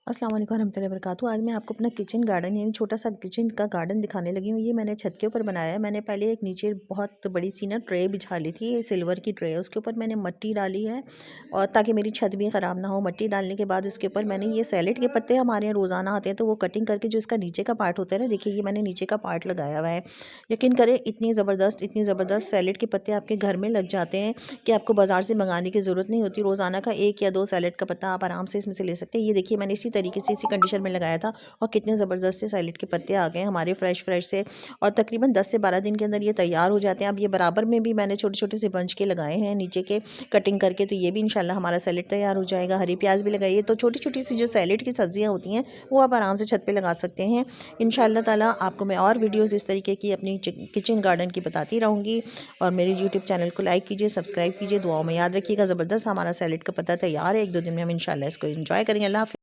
अस्सलाम वालेकुम रहमतुल्लाहि व बरकातहू। आज मैं आपको अपना किचन गार्डन यानी छोटा सा किचन का गार्डन दिखाने लगी हूँ। ये मैंने छत के ऊपर बनाया है। मैंने पहले एक नीचे बहुत बड़ी सी ना ट्रे बिछा ली थी, ये सिल्वर की ट्रे है। उसके ऊपर मैंने मिट्टी डाली है और ताकि मेरी छत भी ख़राब ना हो। मिट्टी डालने के बाद उसके ऊपर मैंने ये सैलेड के पत्ते हमारे यहाँ रोज़ाना आते हैं, तो वो कटिंग करके जो इसका नीचे का पार्ट होता है ना, देखिए ये मैंने नीचे का पार्ट लगाया हुआ है। यकीन करें इतनी ज़बरदस्त सैलेड के पत्ते आपके घर में लग जाते हैं कि आपको बाज़ार से मंगाने की ज़रूरत नहीं होती। रोज़ाना का 1 या 2 सैलेड का पत्ता आप आराम से इसमें से ले सकते हैं। ये देखिए मैंने इसी तरीके से इसी कंडीशन में लगाया था और कितने ज़बरदस्त से सैलेड के पत्ते आ गए हमारे फ्रेश से। और तकरीबन 10 से 12 दिन के अंदर ये तैयार हो जाते हैं। अब ये बराबर में भी मैंने छोटे-छोटे से बंच के लगाए हैं नीचे के कटिंग करके, तो ये भी इंशाल्लाह हमारा सैलेड तैयार हो जाएगा। हरी प्याज भी लगाइए, तो छोटी-छोटी सी जो सैलेड की सब्जियाँ होती हैं वो आप आराम से छत पे लगा सकते हैं। इंशाल्लाह ताला आपको मैं और वीडियोज़ इस तरीके की अपनी किचन गार्डन की बताती रहूँगी। और मेरे यूट्यूब चैनल को लाइक कीजिए, सब्सक्राइब कीजिए, दुआओं में याद रखिएगा। ज़बरदस्त हमारा सैलेड का पत्ता तैयार है। 1-2 दिन में हम इंशाल्लाह इसको एंजॉय करेंगे। अल्लाह हाफ़िज़।